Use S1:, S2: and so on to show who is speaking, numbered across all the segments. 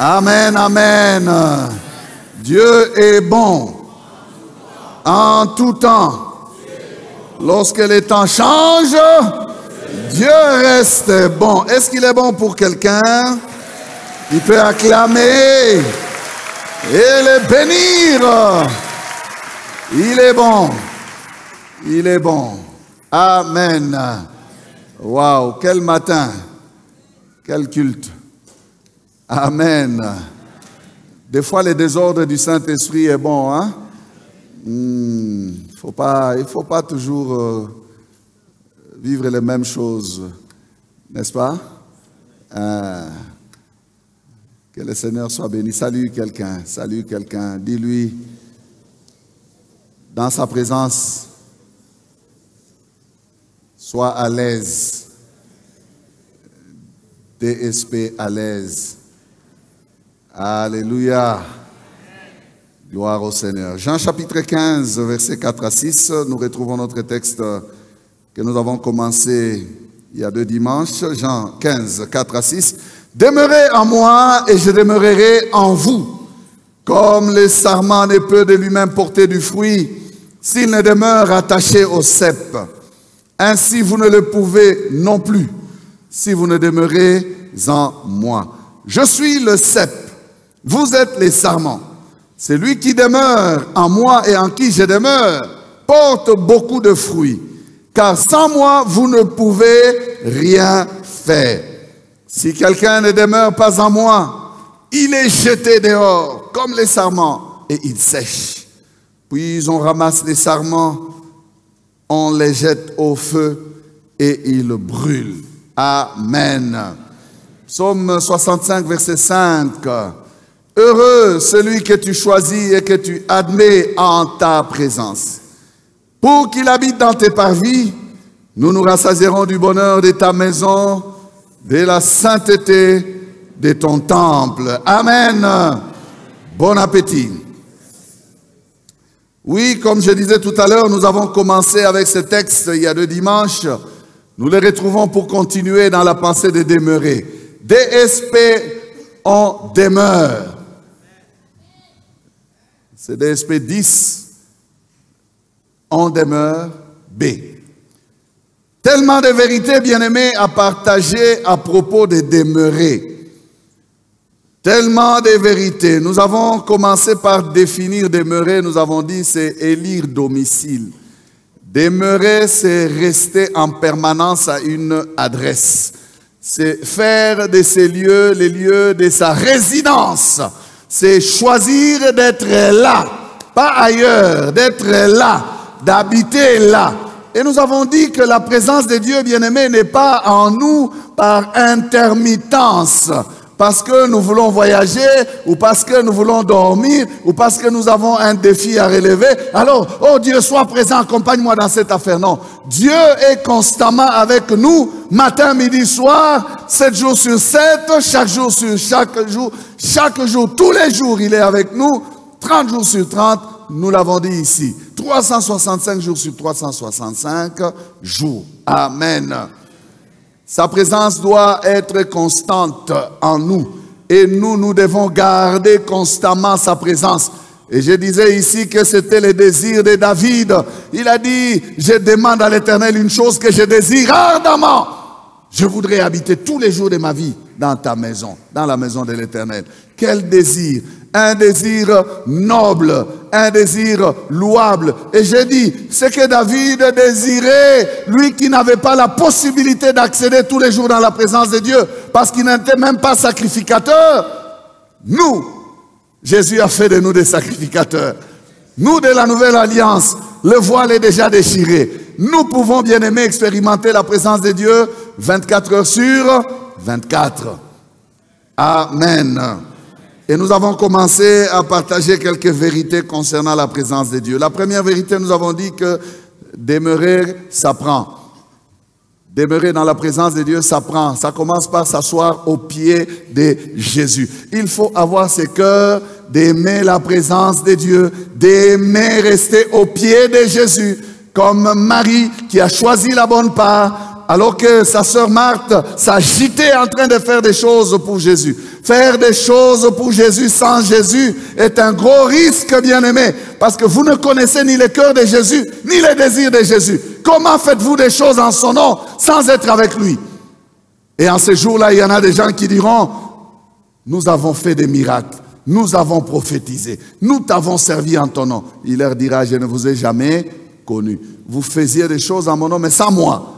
S1: Amen, amen. Dieu est bon en tout temps. Lorsque les temps changent, Dieu reste bon. Est-ce qu'il est bon pour quelqu'un? Il peut acclamer et le bénir. Il est bon. Il est bon. Amen. Waouh, quel matin. Quel culte. Amen. Des fois, le désordre du Saint-Esprit est bon, hein? Il faut pas toujours vivre les mêmes choses, n'est-ce pas? Que le Seigneur soit béni. Salue quelqu'un, dis-lui, dans sa présence, sois à l'aise, DSP à l'aise. Alléluia. Gloire au Seigneur. Jean chapitre 15, versets 4 à 6, nous retrouvons notre texte que nous avons commencé il y a 2 dimanches. Jean 15, 4 à 6. Demeurez en moi et je demeurerai en vous. Comme le sarment ne peut de lui-même porter du fruit s'il ne demeure attaché au cep. Ainsi vous ne le pouvez non plus si vous ne demeurez en moi. Je suis le cep, vous êtes les sarments. Celui qui demeure en moi et en qui je demeure porte beaucoup de fruits. Car sans moi, vous ne pouvez rien faire. Si quelqu'un ne demeure pas en moi, il est jeté dehors comme les sarments et il sèche. Puis on ramasse les sarments, on les jette au feu et ils brûlent. Amen. Psaume 65, verset 5. Heureux celui que tu choisis et que tu admets en ta présence. Pour qu'il habite dans tes parvis, nous nous rassasierons du bonheur de ta maison, de la sainteté de ton temple. Amen. Bon appétit. Oui, comme je disais tout à l'heure, nous avons commencé avec ce texte il y a 2 dimanches. Nous le retrouvons pour continuer dans la pensée de demeurer. DSP, on demeure. C'est DSP 10, on demeure B. Tellement de vérités, bien-aimés, à partager à propos de demeurer. Tellement de vérités. Nous avons commencé par définir demeurer, nous avons dit c'est élire domicile. Demeurer, c'est rester en permanence à une adresse. C'est faire de ces lieux les lieux de sa résidence. C'est choisir d'être là, pas ailleurs, d'être là, d'habiter là. Et nous avons dit que la présence de Dieu, bien-aimé, n'est pas en nous par intermittence. Parce que nous voulons voyager, ou parce que nous voulons dormir, ou parce que nous avons un défi à relever. Alors, oh Dieu, sois présent, accompagne-moi dans cette affaire. Non, Dieu est constamment avec nous, matin, midi, soir, 7 jours sur 7, chaque jour sur chaque jour, tous les jours, il est avec nous, 30 jours sur 30, nous l'avons dit ici, 365 jours sur 365 jours. Amen. Sa présence doit être constante en nous. Et nous devons garder constamment sa présence. Et je disais ici que c'était le désir de David. Il a dit, je demande à l'Éternel une chose que je désire ardemment. Je voudrais habiter tous les jours de ma vie dans ta maison, dans la maison de l'Éternel. Quel désir! Un désir noble, un désir louable. Et j'ai dit, ce que David désirait, lui qui n'avait pas la possibilité d'accéder tous les jours dans la présence de Dieu, parce qu'il n'était même pas sacrificateur, nous, Jésus a fait de nous des sacrificateurs. Nous de la nouvelle alliance, le voile est déjà déchiré. Nous pouvons, bien aimés, expérimenter la présence de Dieu 24 heures sur 24. Amen. Et nous avons commencé à partager quelques vérités concernant la présence de Dieu. La première vérité, nous avons dit que demeurer, ça prend. Demeurer dans la présence de Dieu, ça prend. Ça commence par s'asseoir au pied de Jésus. Il faut avoir ce cœur d'aimer la présence de Dieu, d'aimer rester au pied de Jésus, comme Marie qui a choisi la bonne part alors que sa sœur Marthe s'agitait en train de faire des choses pour Jésus. Faire des choses pour Jésus sans Jésus est un gros risque, bien-aimé, parce que vous ne connaissez ni le cœur de Jésus, ni les désirs de Jésus. Comment faites-vous des choses en son nom sans être avec lui? Et en ces jours-là, il y en a des gens qui diront, nous avons fait des miracles, nous avons prophétisé, nous t'avons servi en ton nom. Il leur dira, je ne vous ai jamais connu. Vous faisiez des choses en mon nom, mais sans moi.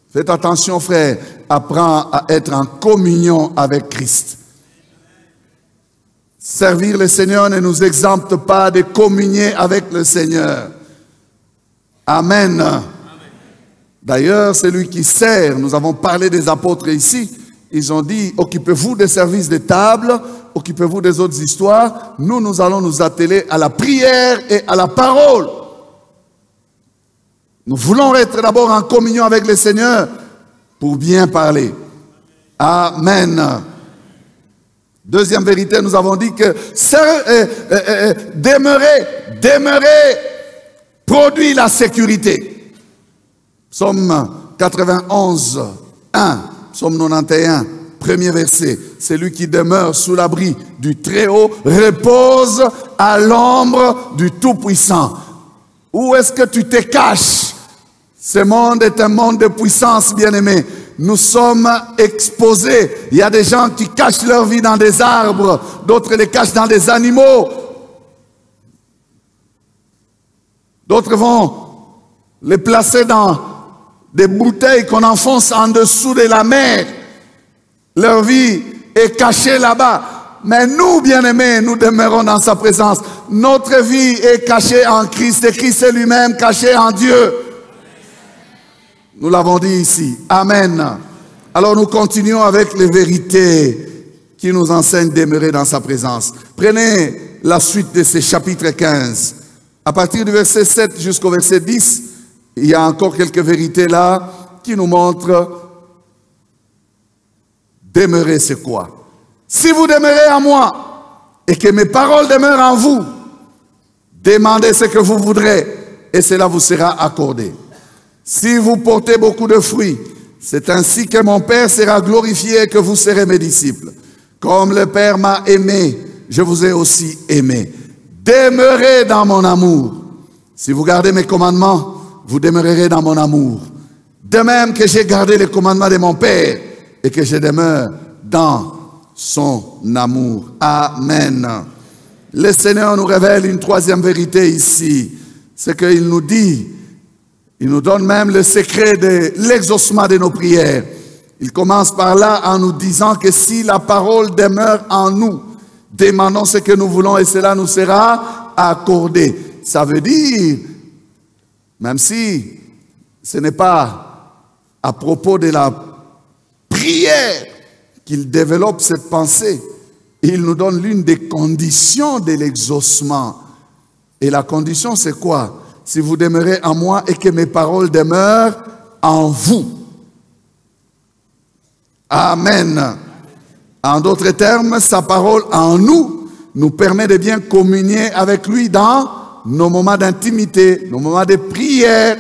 S1: Faites attention, frère, apprends à être en communion avec Christ. Servir le Seigneur ne nous exempte pas de communier avec le Seigneur. Amen. D'ailleurs, celui qui sert, nous avons parlé des apôtres ici, ils ont dit, occupez-vous des services de table, occupez-vous des autres histoires, nous allons nous atteler à la prière et à la parole. Nous voulons être d'abord en communion avec le Seigneur pour bien parler. Amen. Deuxième vérité, nous avons dit que demeurer produit la sécurité. Psaume 91, 1, Psaume 91, premier verset. Celui qui demeure sous l'abri du Très-Haut repose à l'ombre du Tout-Puissant. Où est-ce que tu te caches? Ce monde est un monde de puissance, bien-aimé. Nous sommes exposés. Il y a des gens qui cachent leur vie dans des arbres, d'autres les cachent dans des animaux. D'autres vont les placer dans des bouteilles qu'on enfonce en dessous de la mer. Leur vie est cachée là-bas. Mais nous, bien-aimés, nous demeurons dans sa présence. Notre vie est cachée en Christ et Christ est lui-même caché en Dieu. Nous l'avons dit ici. Amen. Alors nous continuons avec les vérités qui nous enseignent demeurer dans sa présence. Prenez la suite de ce chapitre 15. À partir du verset 7 jusqu'au verset 10, il y a encore quelques vérités là qui nous montrent demeurer c'est quoi. Si vous demeurez en moi et que mes paroles demeurent en vous, demandez ce que vous voudrez et cela vous sera accordé. Si vous portez beaucoup de fruits, c'est ainsi que mon Père sera glorifié et que vous serez mes disciples. Comme le Père m'a aimé, je vous ai aussi aimé. Demeurez dans mon amour. Si vous gardez mes commandements, vous demeurerez dans mon amour. De même que j'ai gardé les commandements de mon Père et que je demeure dans son amour. Amen. Le Seigneur nous révèle une troisième vérité ici. C'est qu'il nous dit, il nous donne même le secret de l'exaucement de nos prières. Il commence par là en nous disant que si la parole demeure en nous, demandons ce que nous voulons et cela nous sera accordé. Ça veut dire, même si ce n'est pas à propos de la prière qu'il développe cette pensée, il nous donne l'une des conditions de l'exaucement. Et la condition, c'est quoi? Si vous demeurez en moi et que mes paroles demeurent en vous. Amen. En d'autres termes, sa parole en nous permet de bien communier avec lui dans nos moments d'intimité, nos moments de prière.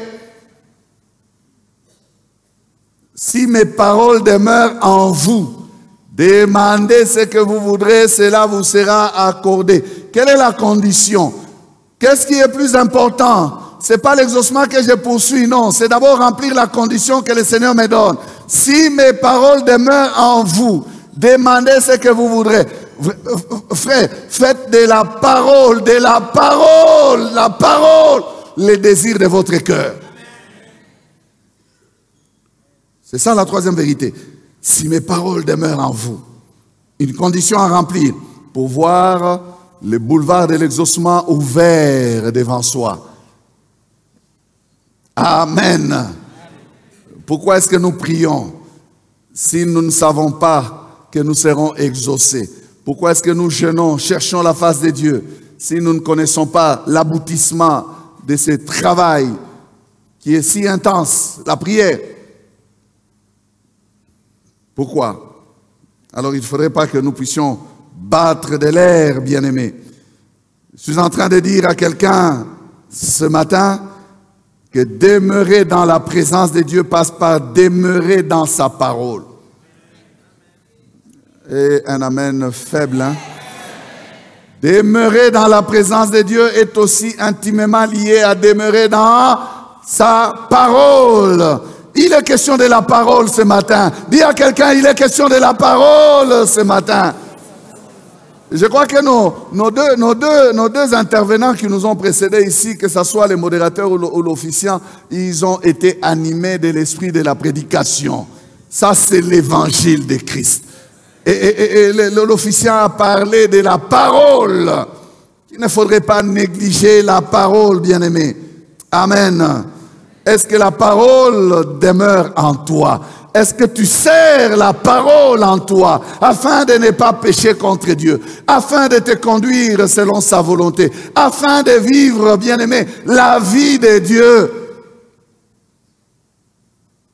S1: Si mes paroles demeurent en vous, demandez ce que vous voudrez, cela vous sera accordé. Quelle est la condition? Qu'est-ce qui est plus important? Ce n'est pas l'exaucement que je poursuis, non. C'est d'abord remplir la condition que le Seigneur me donne. Si mes paroles demeurent en vous, demandez ce que vous voudrez. Frère, faites de la parole, les désirs de votre cœur. C'est ça la troisième vérité. Si mes paroles demeurent en vous, une condition à remplir pour voir le boulevard de l'exaucement ouvert devant soi. Amen. Pourquoi est-ce que nous prions si nous ne savons pas que nous serons exaucés? Pourquoi est-ce que nous jeûnons, cherchons la face de Dieu si nous ne connaissons pas l'aboutissement de ce travail qui est si intense, la prière? Pourquoi? Alors il ne faudrait pas que nous puissions battre de l'air, bien-aimés. Je suis en train de dire à quelqu'un ce matin que demeurer dans la présence de Dieu passe par demeurer dans sa parole. Et un amen faible, hein? Demeurer dans la présence de Dieu est aussi intimement lié à demeurer dans sa parole. Il est question de la parole ce matin. Dis à quelqu'un, il est question de la parole ce matin. Je crois que nos deux intervenants qui nous ont précédés ici, que ce soit les modérateurs ou l'officiant, ils ont été animés de l'esprit de la prédication. Ça, c'est l'évangile de Christ. Et l'officiant a parlé de la parole. Il ne faudrait pas négliger la parole, bien-aimé. Amen. Est-ce que la parole demeure en toi? Est-ce que tu sers la parole en toi afin de ne pas pécher contre Dieu, afin de te conduire selon sa volonté, afin de vivre, bien-aimé, la vie de Dieu?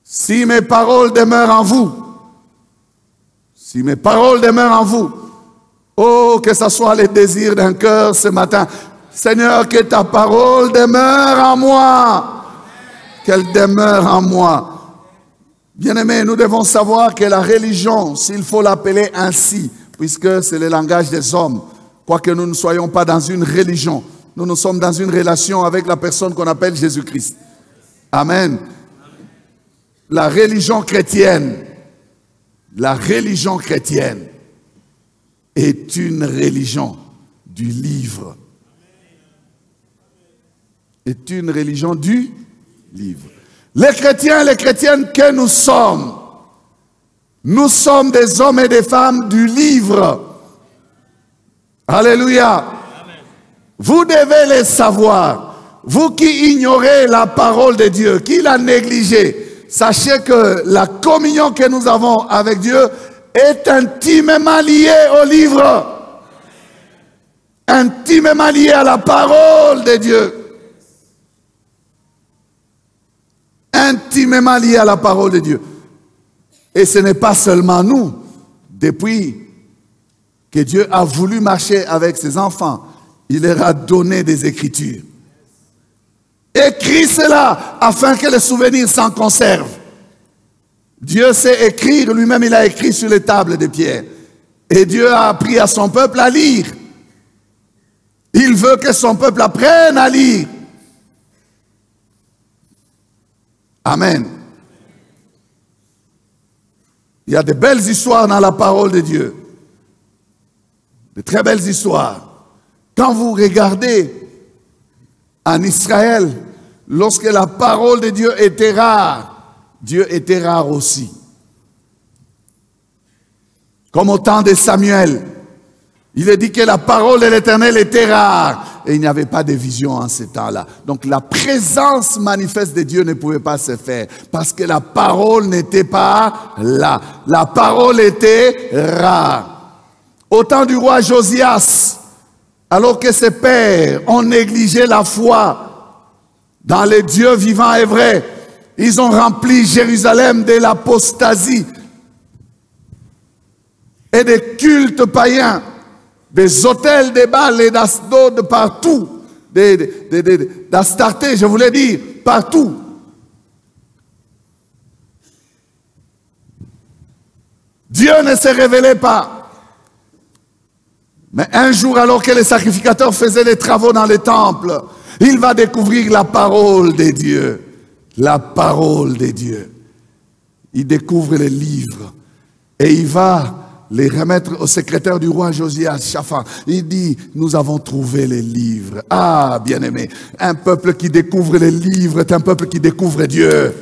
S1: Si mes paroles demeurent en vous, si mes paroles demeurent en vous, oh, que ce soit les désirs d'un cœur ce matin. Seigneur, que ta parole demeure en moi. Qu'elle demeure en moi. Bien-aimés, nous devons savoir que la religion, s'il faut l'appeler ainsi, puisque c'est le langage des hommes, quoique nous ne soyons pas dans une religion, nous sommes dans une relation avec la personne qu'on appelle Jésus-Christ. Amen. La religion chrétienne est une religion du livre. Est une religion du livre. Les chrétiens et les chrétiennes que nous sommes des hommes et des femmes du livre. Alléluia. Amen. Vous devez le savoir. Vous qui ignorez la parole de Dieu, qui la négligez, sachez que la communion que nous avons avec Dieu est intimement liée au livre. Intimement liée à la parole de Dieu. Intimement lié à la parole de Dieu. Et ce n'est pas seulement nous. Depuis que Dieu a voulu marcher avec ses enfants, il leur a donné des Écritures. Écris cela afin que les souvenirs s'en conservent. Dieu sait écrire, lui-même il a écrit sur les tables de pierre. Et Dieu a appris à son peuple à lire. Il veut que son peuple apprenne à lire. Amen. Il y a de belles histoires dans la parole de Dieu. De très belles histoires. Quand vous regardez en Israël, lorsque la parole de Dieu était rare, Dieu était rare aussi. Comme au temps de Samuel, il est dit que la parole de l'Éternel était rare. Et il n'y avait pas de vision en ce temps-là. Donc la présence manifeste de Dieu ne pouvait pas se faire. Parce que la parole n'était pas là. La parole était rare. Au temps du roi Josias, alors que ses pères ont négligé la foi dans les dieux vivants et vrais, ils ont rempli Jérusalem de l'apostasie et des cultes païens. Des hôtels, des Baals et d'Asdod partout. D'Astarté, je voulais dire, partout. Dieu ne se révélait pas. Mais un jour, alors que les sacrificateurs faisaient les travaux dans les temples, il va découvrir la parole de Dieu. La parole de Dieu. Il découvre les livres. Et il va les remettre au secrétaire du roi Josias, Shaphan. Il dit, nous avons trouvé les livres. Ah, bien-aimé, un peuple qui découvre les livres est un peuple qui découvre Dieu.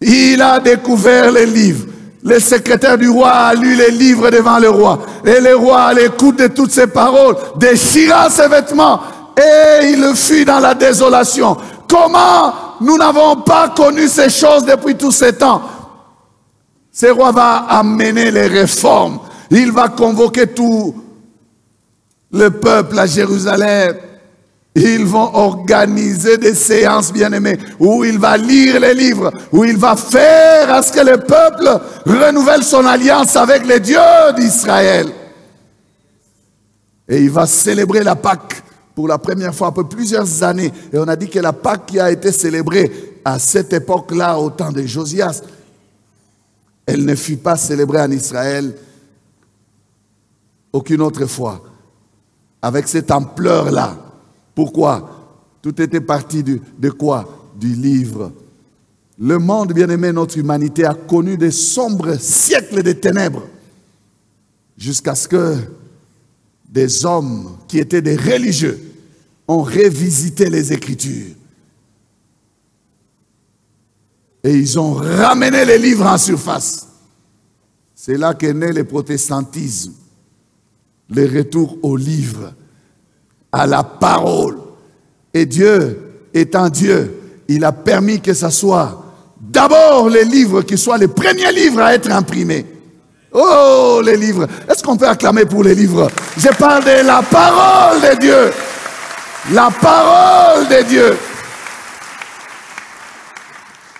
S1: Il a découvert les livres. Le secrétaire du roi a lu les livres devant le roi. Et le roi, à l'écoute de toutes ces paroles, déchira ses vêtements et il fuit dans la désolation. Comment nous n'avons pas connu ces choses depuis tous ces temps? Ce roi va amener les réformes. Il va convoquer tout le peuple à Jérusalem. Ils vont organiser des séances, bien-aimées, où il va lire les livres, où il va faire à ce que le peuple renouvelle son alliance avec les dieux d'Israël. Et il va célébrer la Pâque pour la première fois après plusieurs années. Et on a dit que la Pâque qui a été célébrée à cette époque-là, au temps de Josias, elle ne fut pas célébrée en Israël aucune autre fois, avec cette ampleur-là. Pourquoi? Tout était parti de quoi? Du livre. Le monde, bien-aimé, notre humanité a connu des sombres siècles de ténèbres, jusqu'à ce que des hommes qui étaient des religieux ont révisité les Écritures. Et ils ont ramené les livres en surface. C'est là qu'est né le protestantisme. Le retour au livre, à la parole. Et Dieu, étant Dieu, il a permis que ce soit d'abord les livres qui soient les premiers livres à être imprimés. Oh, les livres. Est-ce qu'on peut acclamer pour les livres? Je parle de la parole de Dieu. La parole de Dieu.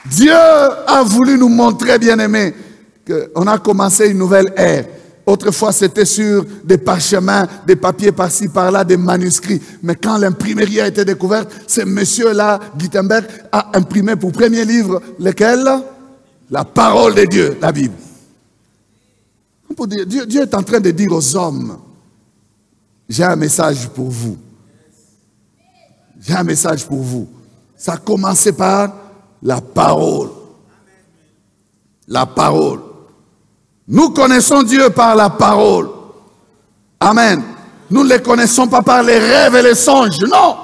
S1: Dieu a voulu nous montrer, bien-aimés, qu'on a commencé une nouvelle ère. Autrefois, c'était sur des parchemins, des papiers par-ci, par-là, des manuscrits. Mais quand l'imprimerie a été découverte, ce monsieur-là, Gutenberg, a imprimé pour premier livre, lequel? La parole de Dieu, la Bible. Dieu est en train de dire aux hommes, j'ai un message pour vous. J'ai un message pour vous. Ça a commencé par la parole. La parole. Nous connaissons Dieu par la parole. Amen. Nous ne les connaissons pas par les rêves et les songes. Non.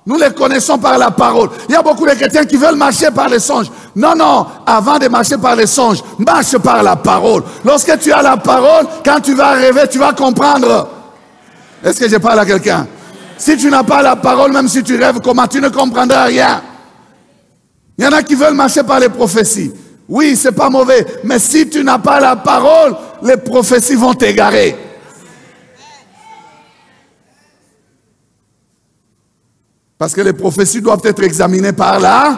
S1: Nous les connaissons par la parole. Il y a beaucoup de chrétiens qui veulent marcher par les songes. Non, non. Avant de marcher par les songes, marche par la parole. Lorsque tu as la parole, quand tu vas rêver, tu vas comprendre. Est-ce que je parle à quelqu'un? Si tu n'as pas la parole, même si tu rêves comment, tu ne comprendras rien. Il y en a qui veulent marcher par les prophéties. Oui, c'est pas mauvais. Mais si tu n'as pas la parole, les prophéties vont t'égarer. Parce que les prophéties doivent être examinées par la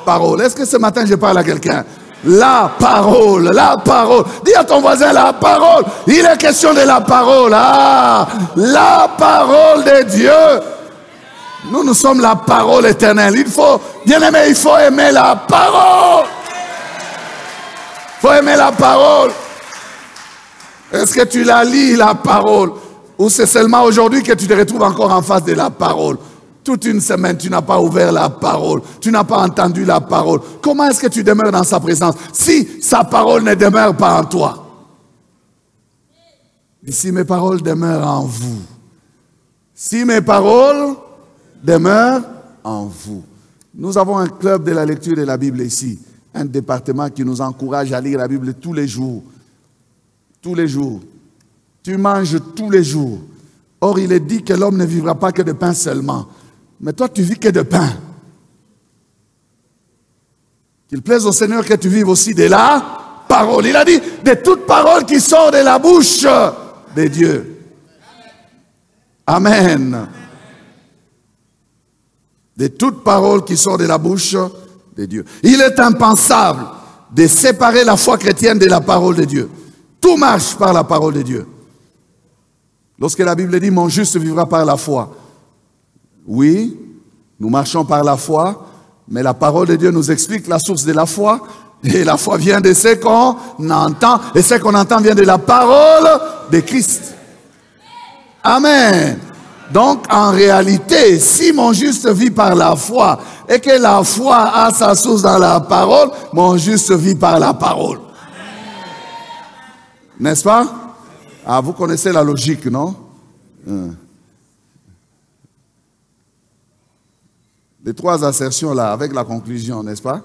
S1: parole. Est-ce que ce matin je parle à quelqu'un? La parole, la parole. Dis à ton voisin la parole. Il est question de la parole. Ah, la parole de Dieu. Nous sommes la parole éternelle. Il faut, bien aimé, il faut aimer la parole. Il faut aimer la parole. Est-ce que tu la lis, la parole? Ou c'est seulement aujourd'hui que tu te retrouves encore en face de la parole? Toute une semaine, tu n'as pas ouvert la parole. Tu n'as pas entendu la parole. Comment est-ce que tu demeures dans sa présence si sa parole ne demeure pas en toi? Et si mes paroles demeurent en vous. Si mes paroles demeurent en vous. Nous avons un club de la lecture de la Bible ici. Un département qui nous encourage à lire la Bible tous les jours. Tous les jours. Tu manges tous les jours. Or, il est dit que l'homme ne vivra pas que de pain seulement. Mais toi, tu vis que de pain. Qu'il plaise au Seigneur que tu vives aussi de la parole. Il a dit, de toute parole qui sort de la bouche de Dieu. Amen. De toute parole qui sort de la bouche de Dieu. Il est impensable de séparer la foi chrétienne de la parole de Dieu. Tout marche par la parole de Dieu. Lorsque la Bible dit, mon juste vivra par la foi. Oui, nous marchons par la foi, mais la parole de Dieu nous explique la source de la foi. Et la foi vient de ce qu'on entend, et ce qu'on entend vient de la parole de Christ. Amen. Donc, en réalité, si mon juste vit par la foi, et que la foi a sa source dans la parole, mon juste vit par la parole. N'est-ce pas? Ah, vous connaissez la logique, non? Les trois assertions là, avec la conclusion, n'est-ce pas?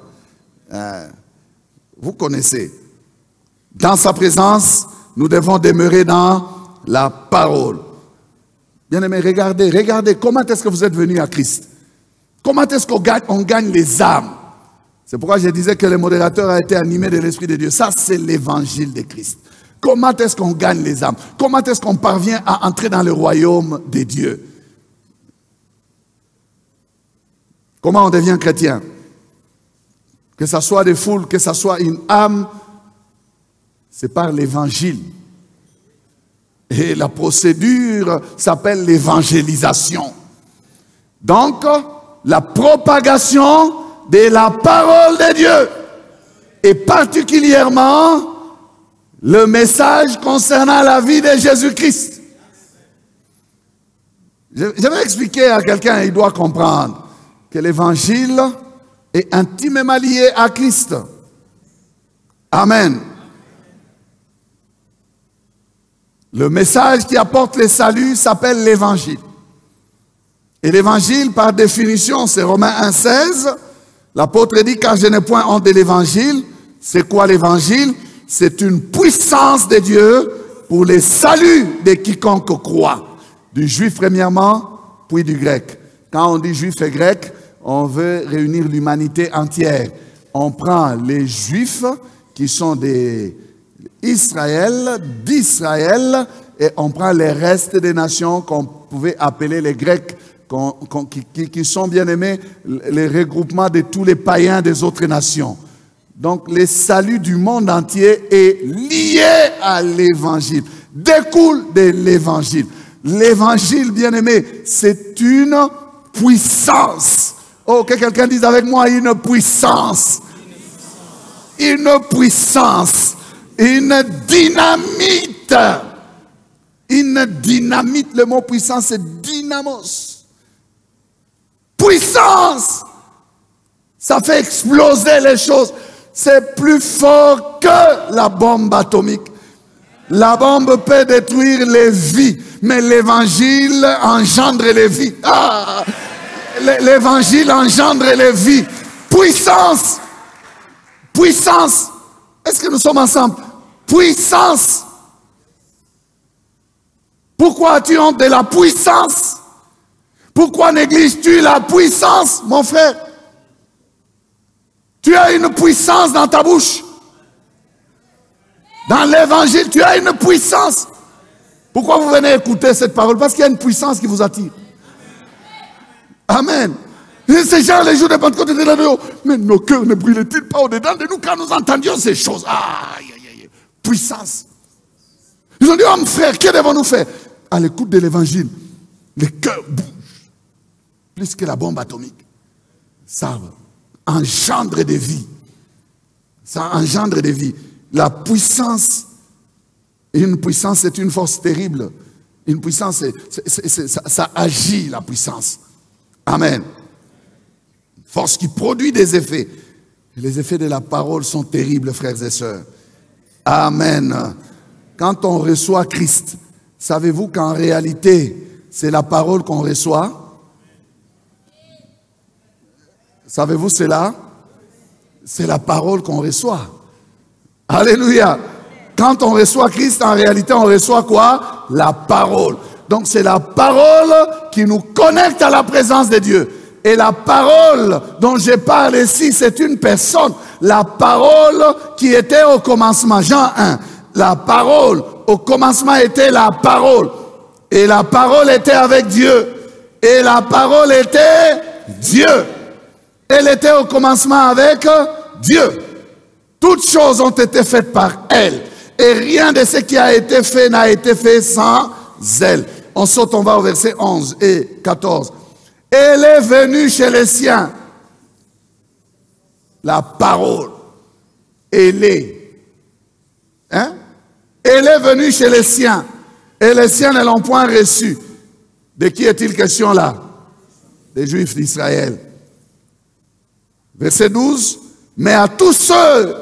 S1: Vous connaissez. Dans sa présence, nous devons demeurer dans la parole. Bien-aimés, regardez, comment est-ce que vous êtes venus à Christ? Comment est-ce qu'on gagne les âmes? C'est pourquoi je disais que le modérateur a été animé de l'Esprit de Dieu. Ça, c'est l'évangile de Christ. Comment est-ce qu'on gagne les âmes? Comment est-ce qu'on parvient à entrer dans le royaume de Dieu? Comment on devient chrétien? Que ce soit des foules, que ce soit une âme, c'est par l'évangile. Et la procédure s'appelle l'évangélisation. Donc, la propagation de la parole de Dieu, et particulièrement le message concernant la vie de Jésus-Christ. Je vais expliquer à quelqu'un, il doit comprendre que l'évangile est intimement lié à Christ. Amen. Le message qui apporte le salut s'appelle l'évangile. Et l'évangile, par définition, c'est Romains 1,16. L'apôtre dit, car je n'ai point honte de l'évangile. C'est quoi l'évangile? C'est une puissance de Dieu pour le salut de quiconque croit. Du juif premièrement, puis du grec. Quand on dit juif et grec, on veut réunir l'humanité entière. On prend les juifs qui sont d'Israël, et on prend les restes des nations qu'on pouvait appeler les Grecs, qui sont bien aimés, les regroupements de tous les païens des autres nations. Donc, le salut du monde entier est lié à l'évangile, découle de l'évangile. L'évangile, bien aimé, c'est une puissance. Oh, que quelqu'un dise avec moi, une puissance. Une puissance. Une dynamite. Une dynamite, le mot puissance, c'est dynamos. Puissance. Ça fait exploser les choses. C'est plus fort que la bombe atomique. La bombe peut détruire les vies, mais l'évangile engendre les vies. Ah, l'évangile engendre les vies. Puissance. Puissance. Est-ce que nous sommes ensemble? Puissance. Pourquoi as-tu honte de la puissance? Pourquoi négliges-tu la puissance, mon frère? Tu as une puissance dans ta bouche. Dans l'évangile, tu as une puissance. Pourquoi vous venez écouter cette parole? Parce qu'il y a une puissance qui vous attire. Amen. Et ces gens, les jours de Pentecôte, étaient là, mais nos cœurs ne brûlaient-ils pas au-dedans de nous quand nous entendions ces choses? Aïe, aïe, aïe. Puissance. Ils ont dit, oh mon frère, que devons-nous faire? À l'écoute de l'évangile, les cœurs bougent. Plus que la bombe atomique. Ça engendre des vies. Ça engendre des vies. La puissance, une puissance, c'est une force terrible. Une puissance, ça agit, la puissance. Amen. Force qui produit des effets. Et les effets de la parole sont terribles, frères et sœurs. Amen. Quand on reçoit Christ, savez-vous qu'en réalité, c'est la parole qu'on reçoit? Savez-vous cela? C'est la parole qu'on reçoit. Alléluia. Quand on reçoit Christ, en réalité, on reçoit quoi? La parole. Donc, c'est la parole qui nous connecte à la présence de Dieu. Et la parole dont je parle ici, c'est une personne. La parole qui était au commencement. Jean 1. La parole, au commencement était la parole. Et la parole était avec Dieu. Et la parole était Dieu. Elle était au commencement avec Dieu. Toutes choses ont été faites par elle. Et rien de ce qui a été fait n'a été fait sans elle. On saute, on va au verset 11 et 14. Elle est venue chez les siens. La parole. Elle est. Hein? Elle est venue chez les siens. Et les siens ne l'ont point reçue. De qui est-il question là? Des Juifs d'Israël. Verset 12. Mais à tous ceux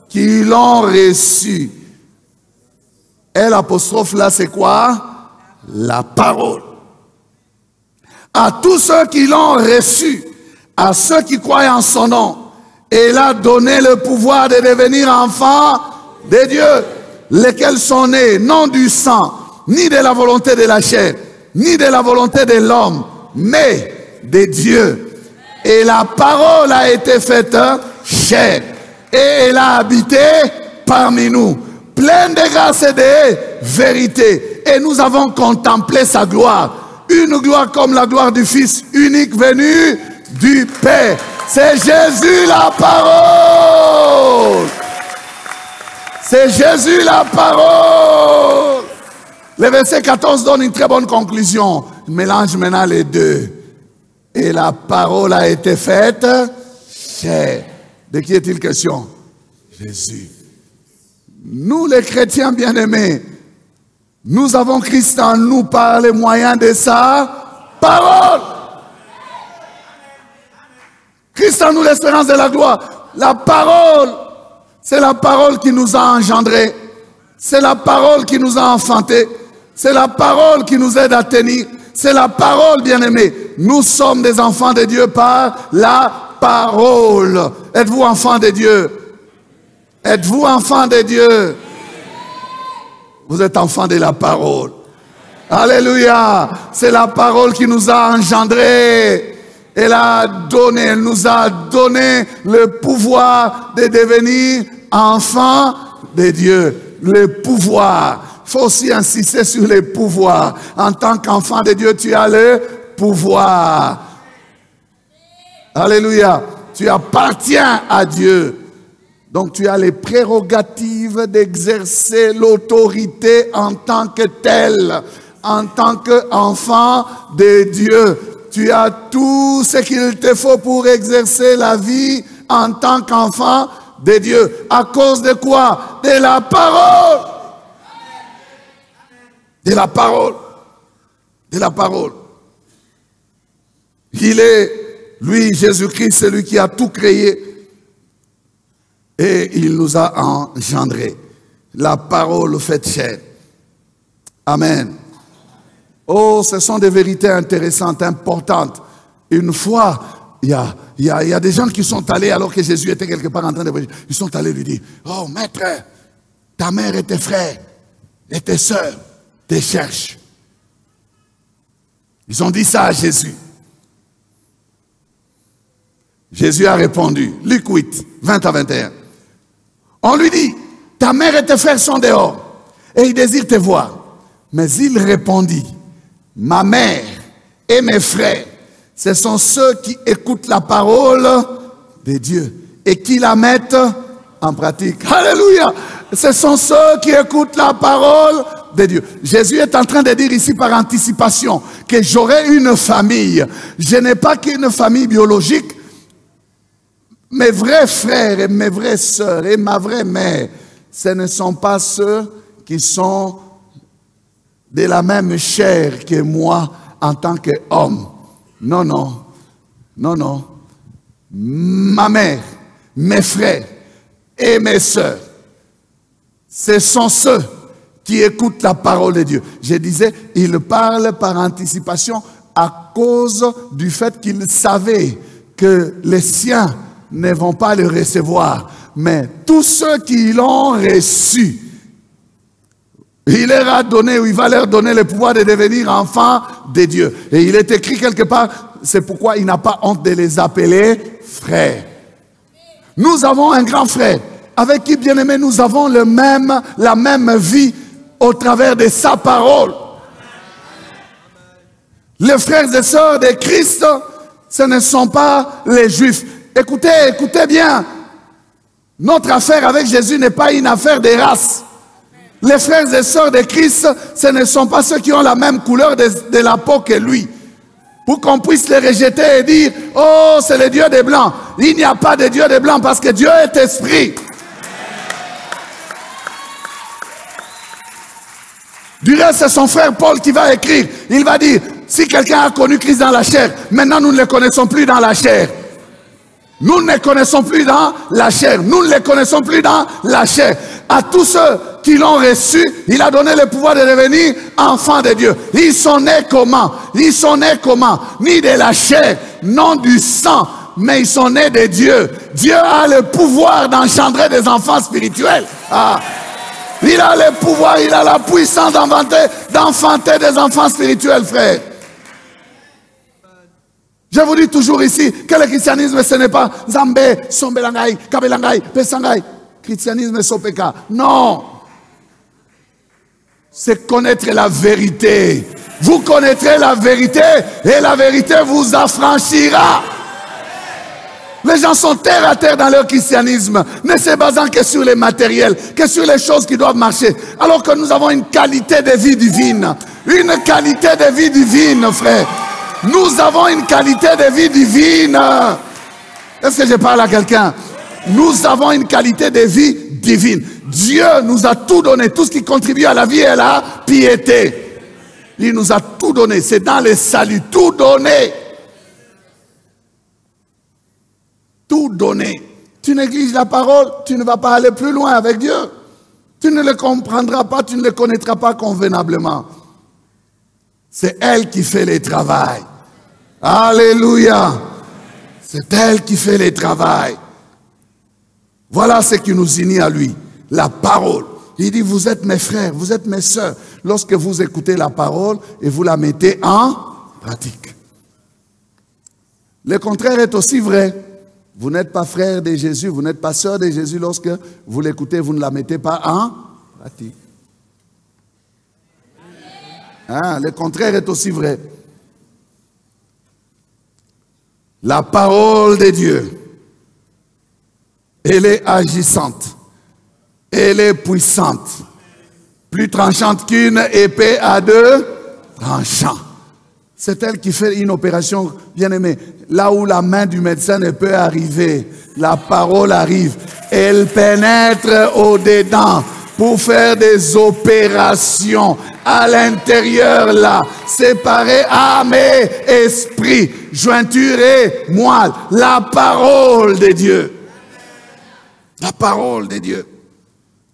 S1: qui l'ont reçu. Et l'apostrophe là, c'est quoi? La parole. À tous ceux qui l'ont reçu, à ceux qui croient en son nom, il a donné le pouvoir de devenir enfants de Dieu, lesquels sont nés non du sang, ni de la volonté de la chair, ni de la volonté de l'homme, mais de Dieu. Et la parole a été faite chair, et elle a habité parmi nous, pleine de grâce et de vérité. Et nous avons contemplé sa gloire. Une gloire comme la gloire du Fils unique venu du Père. C'est Jésus la parole. C'est Jésus la parole. Le verset 14 donne une très bonne conclusion. Il mélange maintenant les deux. Et la parole a été faite chair. De qui est-il question? Jésus. Nous les chrétiens bien-aimés, nous avons Christ en nous par les moyens de sa parole. Christ en nous l'espérance de la gloire. La parole, c'est la parole qui nous a engendrés. C'est la parole qui nous a enfantés. C'est la parole qui nous aide à tenir. C'est la parole, bien-aimés. Nous sommes des enfants de Dieu par la parole. Êtes-vous enfants de Dieu? Êtes-vous enfants de Dieu? Vous êtes enfants de la parole. Alléluia. C'est la parole qui nous a engendrés. Elle nous a donné le pouvoir de devenir enfants de Dieu. Le pouvoir. Il faut aussi insister sur les pouvoirs. En tant qu'enfant de Dieu, tu as le pouvoir. Alléluia. Tu appartiens à Dieu. Donc tu as les prérogatives d'exercer l'autorité en tant que tel. En tant qu'enfant de Dieu. Tu as tout ce qu'il te faut pour exercer la vie en tant qu'enfant de Dieu. À cause de quoi? De la parole. De la parole. De la parole. Il est, lui, Jésus-Christ, celui qui a tout créé. Et il nous a engendrés. La parole faite chair. Amen. Oh, ce sont des vérités intéressantes, importantes. Une fois, il y a des gens qui sont allés, alors que Jésus était quelque part en train de prêcher, ils sont allés lui dire, oh maître, ta mère et tes frères et tes sœurs te cherchent. Ils ont dit ça à Jésus. Jésus a répondu, Luc 8, 20 à 21. On lui dit, ta mère et tes frères sont dehors et ils désirent te voir. Mais il répondit, ma mère et mes frères, ce sont ceux qui écoutent la parole de Dieu et qui la mettent en pratique. Alléluia! Ce sont ceux qui écoutent la parole de Dieu. Jésus est en train de dire ici par anticipation que j'aurai une famille. Je n'ai pas qu'une famille biologique. Mes vrais frères et mes vraies sœurs et ma vraie mère, ce ne sont pas ceux qui sont de la même chair que moi en tant qu'homme. Non, non, non, non. Ma mère, mes frères et mes sœurs, ce sont ceux qui écoutent la parole de Dieu. Je disais, il parle par anticipation à cause du fait qu'il savait que les siens ne vont pas le recevoir. Mais tous ceux qui l'ont reçu, il leur a donné, ou il va leur donner le pouvoir de devenir enfants de Dieu. Et il est écrit quelque part, c'est pourquoi il n'a pas honte de les appeler frères. Nous avons un grand frère, avec qui, bien aimé, nous avons la même vie au travers de sa parole. Les frères et sœurs de Christ, ce ne sont pas les Juifs. Écoutez, écoutez bien. Notre affaire avec Jésus n'est pas une affaire de race. Les frères et sœurs de Christ, ce ne sont pas ceux qui ont la même couleur de la peau que lui. Pour qu'on puisse les rejeter et dire, oh, c'est le Dieu des Blancs. Il n'y a pas de Dieu des Blancs parce que Dieu est esprit. Du reste, c'est son frère Paul qui va écrire. Il va dire, si quelqu'un a connu Christ dans la chair, maintenant nous ne le connaissons plus dans la chair. Nous ne les connaissons plus dans la chair. Nous ne les connaissons plus dans la chair. À tous ceux qui l'ont reçu, il a donné le pouvoir de devenir enfants de Dieu. Ils sont nés comment? Ils sont nés comment? Ni de la chair, non du sang, mais ils sont nés de Dieu. Dieu a le pouvoir d'engendrer des enfants spirituels. Ah. Il a le pouvoir, il a la puissance d'enfanter des enfants spirituels, frère. Je vous dis toujours ici que le christianisme, ce n'est pas Zambé, Sombelangai, Kabelangai, Pesangai. Christianisme, Sopeka. Non. C'est connaître la vérité. Vous connaîtrez la vérité et la vérité vous affranchira. Les gens sont terre à terre dans leur christianisme, ne se basant que sur les matériels, que sur les choses qui doivent marcher. Alors que nous avons une qualité de vie divine. Une qualité de vie divine, frère. Nous avons une qualité de vie divine. Est-ce que je parle à quelqu'un? Nous avons une qualité de vie divine. Dieu nous a tout donné, tout ce qui contribue à la vie et à la piété. Il nous a tout donné, c'est dans le salut, tout donné. Tout donné. Tu négliges la parole, tu ne vas pas aller plus loin avec Dieu. Tu ne le comprendras pas, tu ne le connaîtras pas convenablement. C'est elle qui fait le travail. Alléluia. C'est elle qui fait le travail. Voilà ce qui nous unit à lui, la parole. Il dit, vous êtes mes frères, vous êtes mes sœurs. Lorsque vous écoutez la parole et vous la mettez en pratique. Le contraire est aussi vrai. Vous n'êtes pas frère de Jésus, vous n'êtes pas sœur de Jésus lorsque vous l'écoutez, vous ne la mettez pas en pratique. Hein, le contraire est aussi vrai. La parole de Dieu, elle est agissante, elle est puissante, plus tranchante qu'une épée à deux tranchants. C'est elle qui fait une opération, bien aimée. Là où la main du médecin ne peut arriver, la parole arrive. Elle pénètre au-dedans pour faire des opérations à l'intérieur là, séparer âme et esprit, jointure et moelle. La parole de Dieu. La parole de Dieu.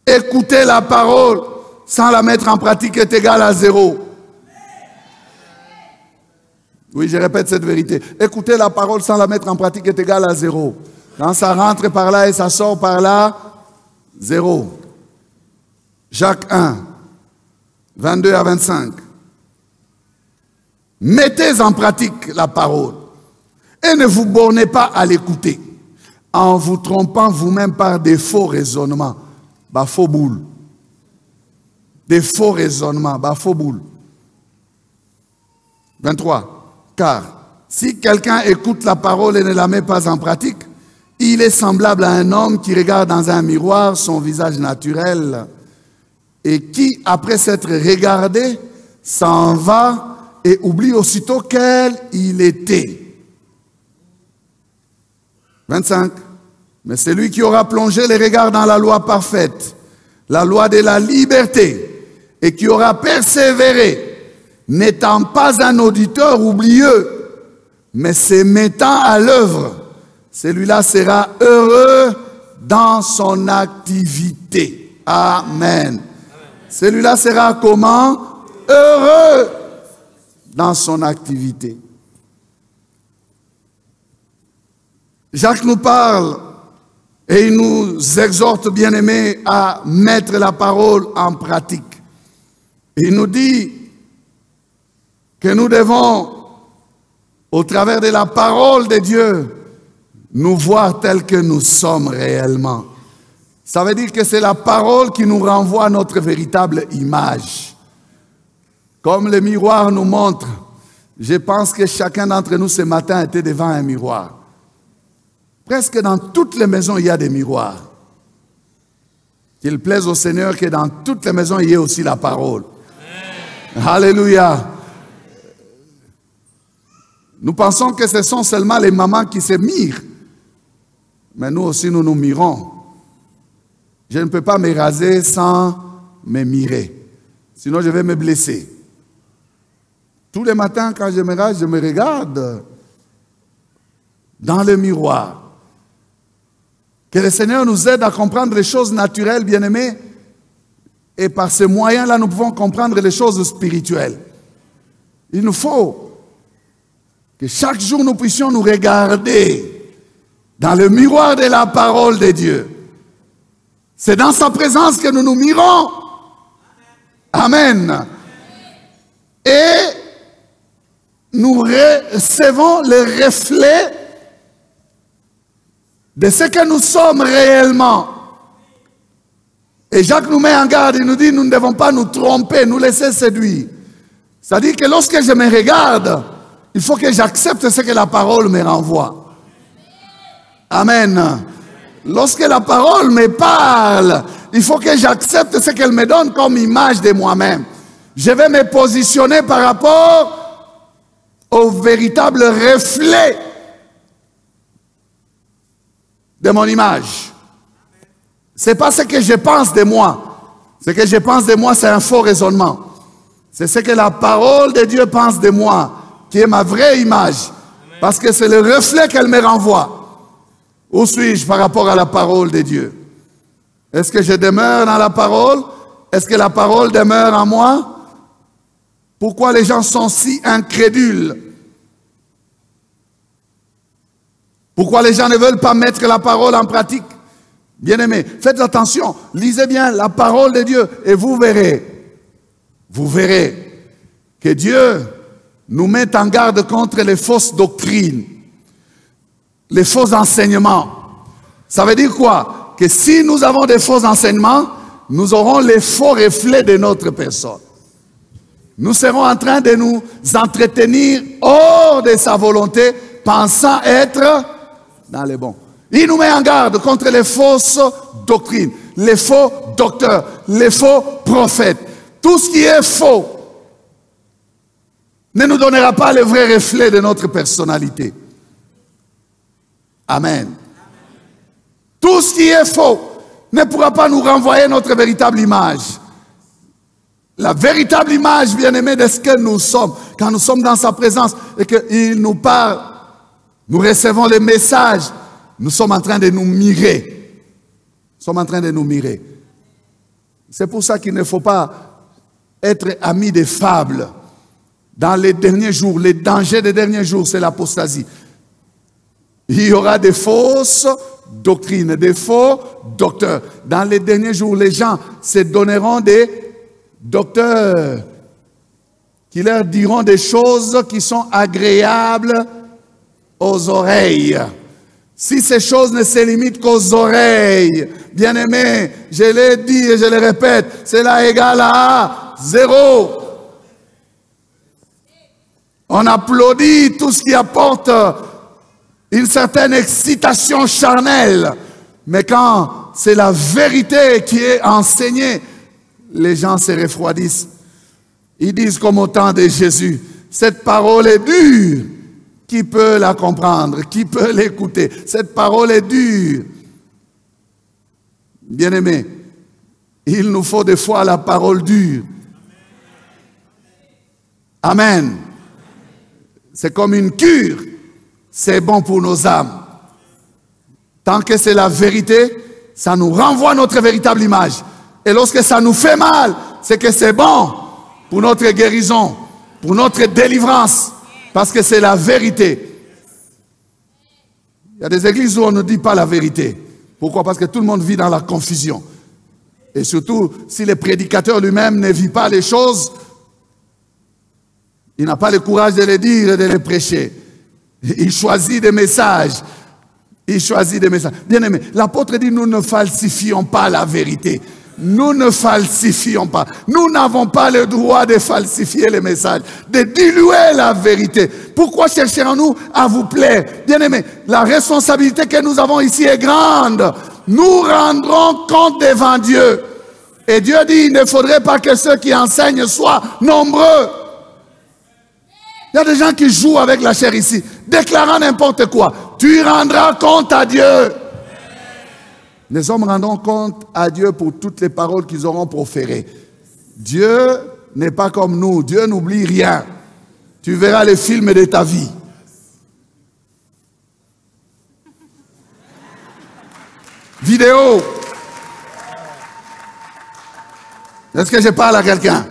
S1: Écouter la parole sans la mettre en pratique est égal à zéro. Oui, je répète cette vérité. Écouter la parole sans la mettre en pratique est égal à zéro. Quand ça rentre par là et ça sort par là, zéro. Jacques 1, 22 à 25. Mettez en pratique la parole et ne vous bornez pas à l'écouter en vous trompant vous-même par des faux raisonnements. Bah, faux boule. Des faux raisonnements, bah, faux boule. 23. Car si quelqu'un écoute la parole et ne la met pas en pratique, il est semblable à un homme qui regarde dans un miroir son visage naturel et qui, après s'être regardé, s'en va et oublie aussitôt quel il était. 25. Mais celui qui aura plongé les regards dans la loi parfaite, la loi de la liberté, et qui aura persévéré, n'étant pas un auditeur oublieux, mais se mettant à l'œuvre, celui-là sera heureux dans son activité. Amen. Celui-là sera comment? Heureux dans son activité. Jacques nous parle et il nous exhorte, bien-aimés, à mettre la parole en pratique. Il nous dit que nous devons, au travers de la parole de Dieu, nous voir tels que nous sommes réellement. Ça veut dire que c'est la parole qui nous renvoie à notre véritable image. Comme le miroir nous montre, je pense que chacun d'entre nous ce matin était devant un miroir. Presque dans toutes les maisons, il y a des miroirs. Qu'il plaise au Seigneur que dans toutes les maisons, il y ait aussi la parole. Amen. Alléluia. Nous pensons que ce sont seulement les mamans qui se mirent. Mais nous aussi, nous nous mirons. Je ne peux pas me raser sans me mirer. Sinon, je vais me blesser. Tous les matins, quand je me rase, je me regarde dans le miroir. Que le Seigneur nous aide à comprendre les choses naturelles, bien-aimés. Et par ces moyens-là, nous pouvons comprendre les choses spirituelles. Il nous faut que chaque jour nous puissions nous regarder dans le miroir de la parole de Dieu. C'est dans sa présence que nous nous mirons. Amen. Et nous recevons le reflet de ce que nous sommes réellement. Et Jacques nous met en garde, il nous dit, nous ne devons pas nous tromper, nous laisser séduire. C'est-à-dire que lorsque je me regarde, il faut que j'accepte ce que la parole me renvoie. Amen. Lorsque la parole me parle, il faut que j'accepte ce qu'elle me donne comme image de moi-même. Je vais me positionner par rapport au véritable reflet de mon image. Ce n'est pas ce que je pense de moi. Ce que je pense de moi, c'est un faux raisonnement. C'est ce que la parole de Dieu pense de moi, qui est ma vraie image. Parce que c'est le reflet qu'elle me renvoie. Où suis-je par rapport à la parole de Dieu? Est-ce que je demeure dans la parole? Est-ce que la parole demeure en moi? Pourquoi les gens sont si incrédules? Pourquoi les gens ne veulent pas mettre la parole en pratique? Bien-aimés, faites attention, lisez bien la parole de Dieu et vous verrez que Dieu nous met en garde contre les fausses doctrines, les faux enseignements. Ça veut dire quoi? Que si nous avons des faux enseignements, nous aurons les faux reflets de notre personne. Nous serons en train de nous entretenir hors de sa volonté, pensant être dans les bons. Il nous met en garde contre les fausses doctrines, les faux docteurs, les faux prophètes. Tout ce qui est faux ne nous donnera pas le vrai reflet de notre personnalité. Amen. Tout ce qui est faux ne pourra pas nous renvoyer notre véritable image. La véritable image, bien-aimé, de ce que nous sommes, quand nous sommes dans sa présence et qu'il nous parle, nous recevons les messages, nous sommes en train de nous mirer. Nous sommes en train de nous mirer. C'est pour ça qu'il ne faut pas être ami des fables. Dans les derniers jours, les dangers des derniers jours, c'est l'apostasie. Il y aura des fausses doctrines, des faux docteurs. Dans les derniers jours, les gens se donneront des docteurs qui leur diront des choses qui sont agréables aux oreilles. Si ces choses ne se limitent qu'aux oreilles, bien-aimés, je l'ai dit et je le répète, cela égale à 0. On applaudit tout ce qui apporte une certaine excitation charnelle. Mais quand c'est la vérité qui est enseignée, les gens se refroidissent. Ils disent comme au temps de Jésus, cette parole est dure. Qui peut la comprendre? Qui peut l'écouter? Cette parole est dure. Bien-aimés, il nous faut des fois la parole dure. Amen. C'est comme une cure. C'est bon pour nos âmes. Tant que c'est la vérité, ça nous renvoie notre véritable image. Et lorsque ça nous fait mal, c'est que c'est bon pour notre guérison, pour notre délivrance. Parce que c'est la vérité. Il y a des églises où on ne dit pas la vérité. Pourquoi? Parce que tout le monde vit dans la confusion. Et surtout, si le prédicateur lui-même ne vit pas les choses, il n'a pas le courage de les dire et de les prêcher. Il choisit des messages. Il choisit des messages. Bien aimé, l'apôtre dit, nous ne falsifions pas la vérité. Nous ne falsifions pas. Nous n'avons pas le droit de falsifier les messages, de diluer la vérité. Pourquoi chercherons-nous à vous plaire? Bien-aimés, la responsabilité que nous avons ici est grande. Nous rendrons compte devant Dieu. Et Dieu dit, il ne faudrait pas que ceux qui enseignent soient nombreux. Il y a des gens qui jouent avec la chair ici, déclarant n'importe quoi. Tu rendras compte à Dieu. Les hommes rendront compte à Dieu pour toutes les paroles qu'ils auront proférées. Dieu n'est pas comme nous. Dieu n'oublie rien. Tu verras les films de ta vie. Vidéo. Est-ce que je parle à quelqu'un?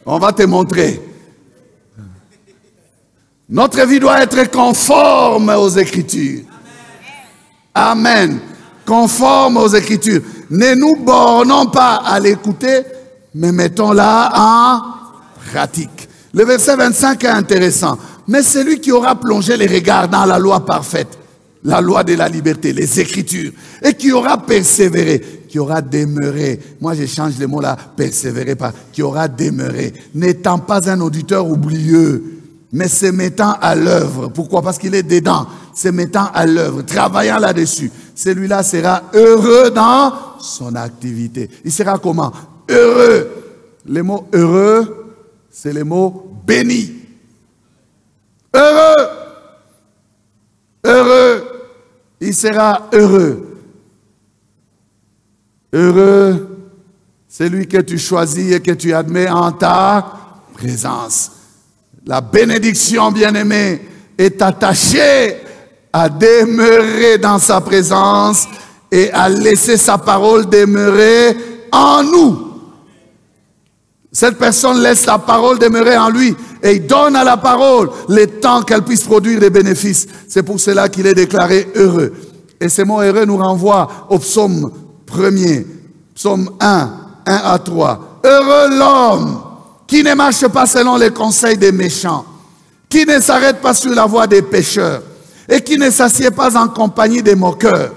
S1: On va te montrer. Notre vie doit être conforme aux Écritures. Amen. Conforme aux Écritures. Ne nous bornons pas à l'écouter, mais mettons-la en pratique. Le verset 25 est intéressant. Mais celui qui aura plongé les regards dans la loi parfaite, la loi de la liberté, les Écritures, et qui aura persévéré, qui aura demeuré. Moi, je change le mot là, persévérer par qui aura demeuré, n'étant pas un auditeur oublieux, mais se mettant à l'œuvre. Pourquoi? Parce qu'il est dedans, se mettant à l'œuvre, travaillant là-dessus. Celui-là sera heureux dans son activité. Il sera comment? Heureux. Le mot heureux, c'est le mot béni. Heureux. Heureux. Il sera heureux. Heureux, c'est lui que tu choisis et que tu admets en ta présence. La bénédiction, bien-aimée, est attachée à demeurer dans sa présence et à laisser sa parole demeurer en nous. Cette personne laisse la parole demeurer en lui et il donne à la parole le temps qu'elle puisse produire des bénéfices. C'est pour cela qu'il est déclaré heureux. Et ce mot heureux nous renvoie au psaume 1er, psaume 1 à 3. Heureux l'homme qui ne marche pas selon les conseils des méchants, qui ne s'arrête pas sur la voie des pécheurs et qui ne s'assied pas en compagnie des moqueurs,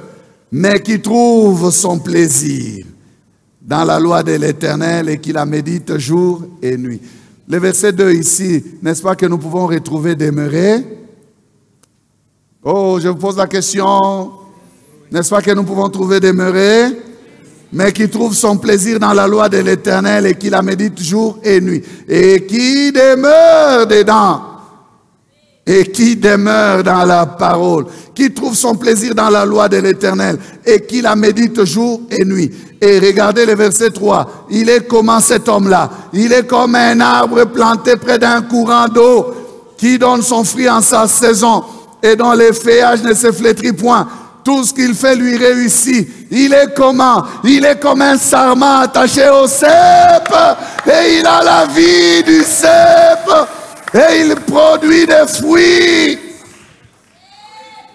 S1: mais qui trouve son plaisir dans la loi de l'Éternel et qui la médite jour et nuit. Le verset 2 ici, n'est-ce pas que nous pouvons retrouver demeurer? Oh, je vous pose la question. N'est-ce pas que nous pouvons trouver demeurer? Mais qui trouve son plaisir dans la loi de l'Éternel et qui la médite jour et nuit. Et qui demeure dedans. Et qui demeure dans la parole. Qui trouve son plaisir dans la loi de l'Éternel et qui la médite jour et nuit. Et regardez le verset 3. Il est comment cet homme-là? Il est comme un arbre planté près d'un courant d'eau qui donne son fruit en sa saison et dont les feuillages ne se flétrissent point. Tout ce qu'il fait lui réussit. Il est comment? Il est comme un sarment attaché au cep et il a la vie du cep et il produit des fruits.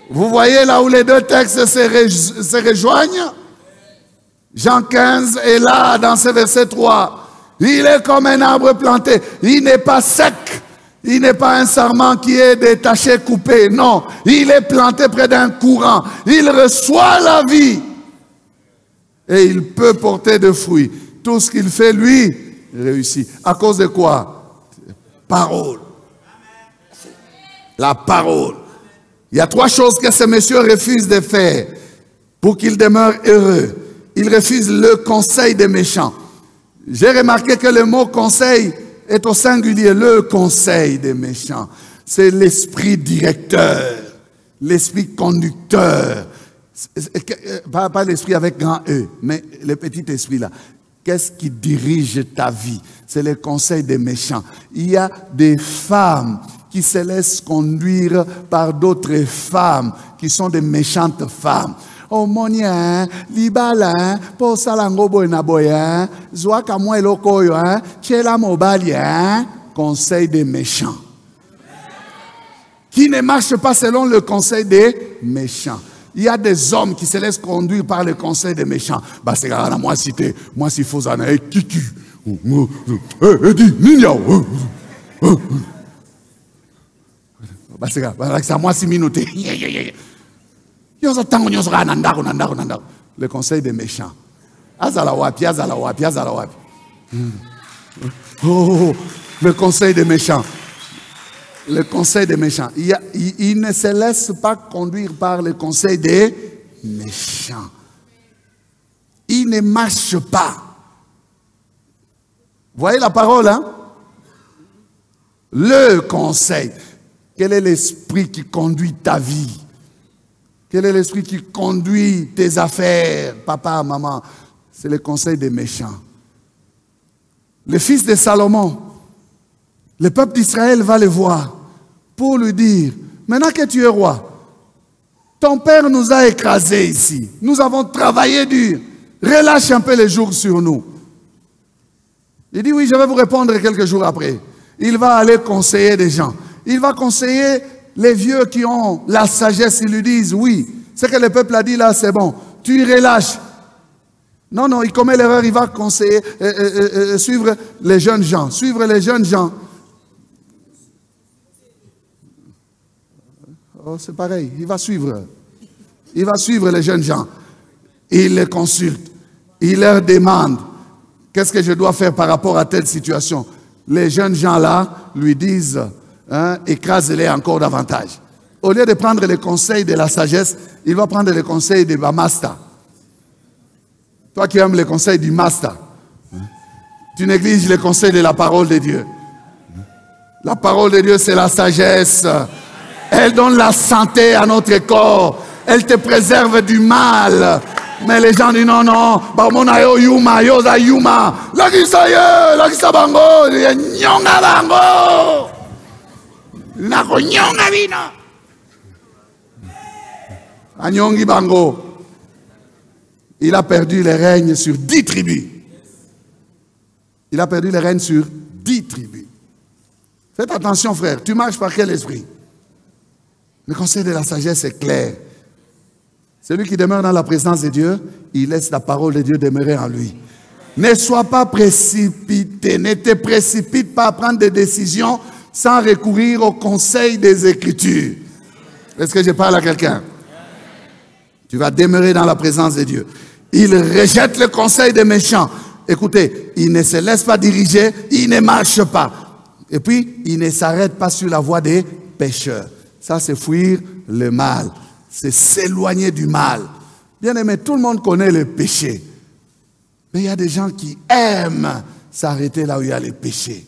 S1: Vous voyez là où les deux textes se rejoignent? Jean 15 est là dans ce verset 3. Il est comme un arbre planté. Il n'est pas sec. Il n'est pas un sarment qui est détaché, coupé. Non, il est planté près d'un courant. Il reçoit la vie. Et il peut porter de fruits. Tout ce qu'il fait, lui, réussit. À cause de quoi? Parole. La parole. Il y a trois choses que ce monsieur refuse de faire pour qu'il demeure heureux. Il refuse le conseil des méchants. J'ai remarqué que le mot conseil est au singulier. Le conseil des méchants. C'est l'esprit directeur, l'esprit conducteur. Pas l'esprit avec grand E, mais le petit esprit là. Qu'est-ce qui dirige ta vie? C'est le conseil des méchants. Il y a des femmes qui se laissent conduire par d'autres femmes qui sont des méchantes femmes. Oh monia, libala, posalango boyna boya, zwaka mo eloko yo, chela mobali, conseil des méchants. Qui ne marche pas selon le conseil des méchants. Il y a des hommes qui se laissent conduire par le conseil des méchants. Bah c'est grave, moi si faut en aller, kiki, dis, niño. Bah c'est grave, ça moi 6 minutes. Le conseil des méchants. Oh, le conseil des méchants. Le conseil des méchants. Il ne se laisse pas conduire par le conseil des méchants. Il ne marche pas. Vous voyez la parole, hein? Le conseil. Quel est l'esprit qui conduit ta vie? Quel est l'esprit qui conduit tes affaires, papa, maman? C'est le conseil des méchants. Le fils de Salomon, le peuple d'Israël va le voir pour lui dire, maintenant que tu es roi, ton père nous a écrasés ici. Nous avons travaillé dur. Relâche un peu les jours sur nous. Il dit, oui, je vais vous répondre quelques jours après. Il va aller conseiller des gens. Il va conseiller les vieux qui ont la sagesse. Ils lui disent, oui, ce que le peuple a dit là, c'est bon. Tu relâches. Non, non, il commet l'erreur. Il va conseiller, suivre les jeunes gens. Suivre les jeunes gens. Oh, c'est pareil, il va suivre. Il va suivre les jeunes gens. Il les consulte. Il leur demande, qu'est-ce que je dois faire par rapport à telle situation? Les jeunes gens là lui disent, hein, écrase-les encore davantage. Au lieu de prendre les conseils de la sagesse, il va prendre les conseils de ma master. Toi qui aimes les conseils du master. Tu négliges le conseil de la parole de Dieu. La parole de Dieu, c'est la sagesse. Elle donne la santé à notre corps. Elle te préserve du mal. Mais les gens disent non, non. Bamona yo yuma, yoza yuma. Lakisa yo, lakisa bango. Nyonga bango. Nako nyonga vino. Anyongi bango. Il a perdu les règnes sur 10 tribus. Il a perdu les règnes sur 10 tribus. Faites attention, frère. Tu marches par quel esprit? Le conseil de la sagesse est clair. Celui qui demeure dans la présence de Dieu, il laisse la parole de Dieu demeurer en lui. Ne sois pas précipité. Ne te précipite pas à prendre des décisions sans recourir au conseil des Écritures. Est-ce que je parle à quelqu'un? Tu vas demeurer dans la présence de Dieu. Il rejette le conseil des méchants. Écoutez, il ne se laisse pas diriger, il ne marche pas. Et puis, il ne s'arrête pas sur la voie des pécheurs. Ça, c'est fuir le mal. C'est s'éloigner du mal. Bien aimé, tout le monde connaît le péché. Mais il y a des gens qui aiment s'arrêter là où il y a le péché.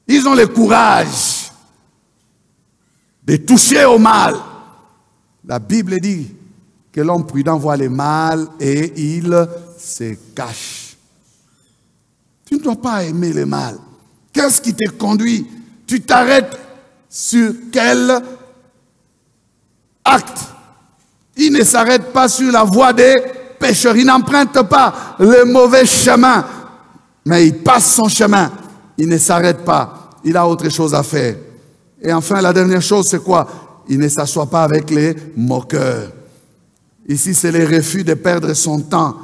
S1: Ils ont le courage de toucher au mal. La Bible dit que l'homme prudent voit le mal et il se cache. Tu ne dois pas aimer le mal. Qu'est-ce qui te conduit? Tu t'arrêtes sur quel acte? Il ne s'arrête pas sur la voie des pécheurs. Il n'emprunte pas le mauvais chemin. Mais il passe son chemin. Il ne s'arrête pas. Il a autre chose à faire. Et enfin, la dernière chose, c'est quoi? Il ne s'assoit pas avec les moqueurs. Ici, c'est le refus de perdre son temps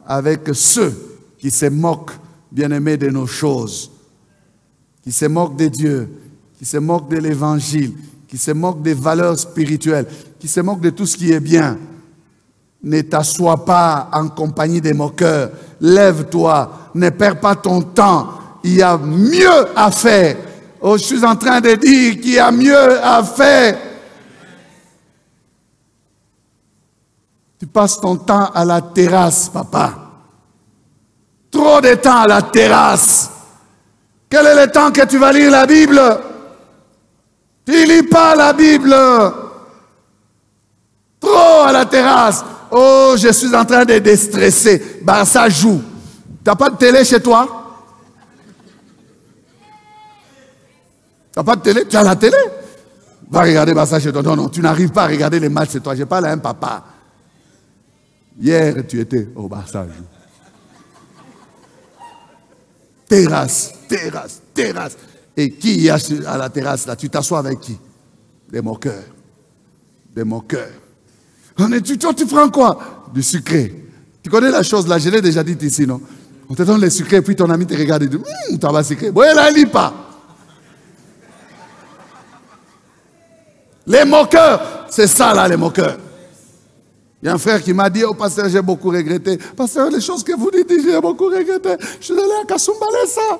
S1: avec ceux qui se moquent, bien-aimés, de nos choses, qui se moquent de Dieu, qui se moquent de l'Évangile, qui se moquent des valeurs spirituelles, qui se moquent de tout ce qui est bien. Ne t'assois pas en compagnie des moqueurs. Lève-toi, ne perds pas ton temps. Il y a mieux à faire. Oh, je suis en train de dire qu'il y a mieux à faire. Tu passes ton temps à la terrasse, papa. Trop de temps à la terrasse. Quel est le temps que tu vas lire la Bible? Tu ne lis pas la Bible. Trop à la terrasse. Oh, je suis en train de déstresser. Ben, ça joue. Tu n'as pas de télé chez toi? Tu n'as pas de télé? Tu as la télé? Va regarder ça chez toi. Non, non, tu n'arrives pas à regarder les matchs chez toi. Je parle à un papa. Hier, tu étais au Barça. Terrasse, terrasse, terrasse. Et qui y a à la terrasse là? Tu t'assois avec qui? Des moqueurs. Des moqueurs. Toi, tu prends quoi? Du sucré. Tu connais la chose là, je l'ai déjà dit ici, non? On te donne le sucré, puis ton ami te regarde et dit, tu vas sucré. Bon, là, il lit pas. Les moqueurs, c'est ça là, les moqueurs. Il y a un frère qui m'a dit, oh pasteur, j'ai beaucoup regretté. Pasteur, les choses que vous dites, j'ai beaucoup regretté. Je suis allé à Kasumbalesa.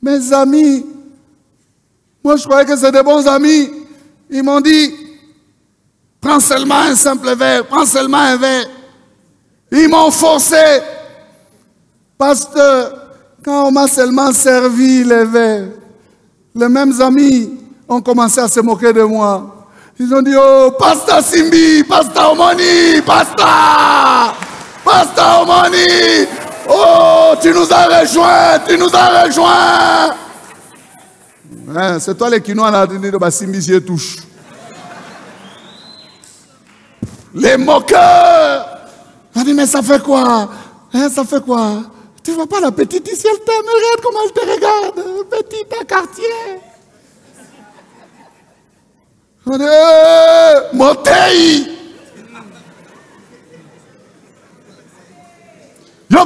S1: Mes amis, moi je croyais que c'était des bons amis. Ils m'ont dit, prends seulement un simple verre, prends seulement un verre. Ils m'ont forcé. Pasteur, quand on m'a seulement servi les verres, les mêmes amis ont commencé à se moquer de moi. Ils ont dit, oh, Pasteur Simbi, Pasteur Omoni, Pasteur Omoni, oh, tu nous as rejoints, tu nous as rejoints. Hein, c'est toi les Quinois là, Simbi, j'y touche. Les moqueurs. On dit, mais ça fait quoi? Hein, ça fait quoi? Tu vois pas la petite ici, elle t'aime, regarde comment elle te regarde, petite à quartier. Motei. Yo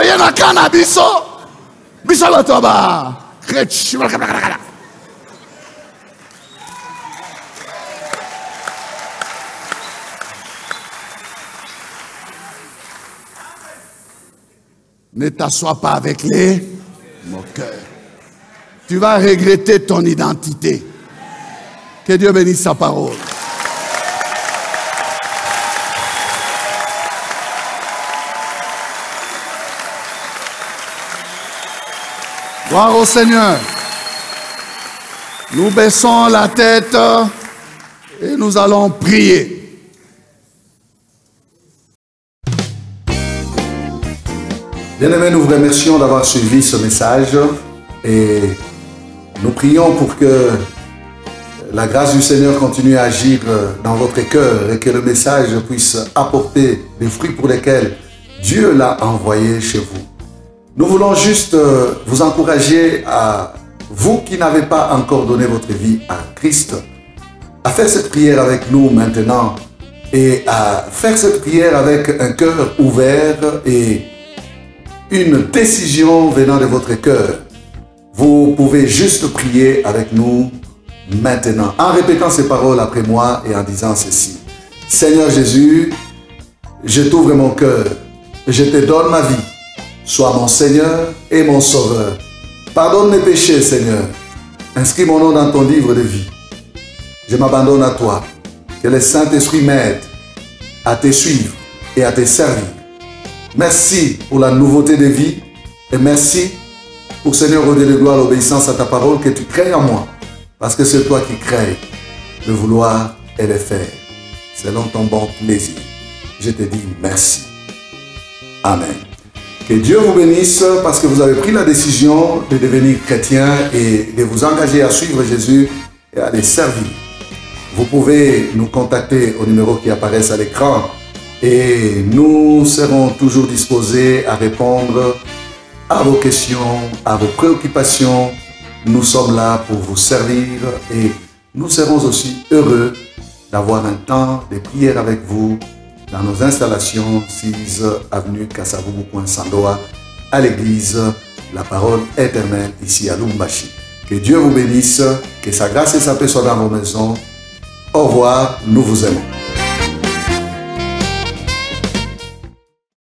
S1: yo na kana biso. Biso la toba. Ne t'assois pas avec les moqueurs. Tu vas regretter ton identité. Que Dieu bénisse sa parole. Gloire au Seigneur. Nous baissons la tête et nous allons prier.
S2: Bien-aimés, nous vous remercions d'avoir suivi ce message et nous prions pour que la grâce du Seigneur continue à agir dans votre cœur et que le message puisse apporter les fruits pour lesquels Dieu l'a envoyé chez vous. Nous voulons juste vous encourager à vous qui n'avez pas encore donné votre vie à Christ, à faire cette prière avec nous maintenant et à faire cette prière avec un cœur ouvert et une décision venant de votre cœur. Vous pouvez juste prier avec nous maintenant en répétant ces paroles après moi et en disant ceci. Seigneur Jésus, je t'ouvre mon cœur, je te donne ma vie. Sois mon Seigneur et mon Sauveur. Pardonne mes péchés, Seigneur. Inscris mon nom dans ton livre de vie. Je m'abandonne à toi. Que le Saint-Esprit m'aide à te suivre et à te servir. Merci pour la nouveauté de vie et merci pour, Seigneur, au Dieu de gloire, l'obéissance à ta parole que tu crées en moi. Parce que c'est toi qui crées le vouloir et le faire. Selon ton bon plaisir. Je te dis merci. Amen. Que Dieu vous bénisse parce que vous avez pris la décision de devenir chrétien et de vous engager à suivre Jésus et à les servir. Vous pouvez nous contacter au numéro qui apparaît à l'écran et nous serons toujours disposés à répondre à vos questions, à vos préoccupations. Nous sommes là pour vous servir et nous serons aussi heureux d'avoir un temps de prière avec vous dans nos installations 6 avenue Kasavubu, Sandoa, à l'église La Parole Éternelle, ici à Lumbashi. Que Dieu vous bénisse, que sa grâce et sa paix soient dans vos maisons. Au revoir, nous vous aimons.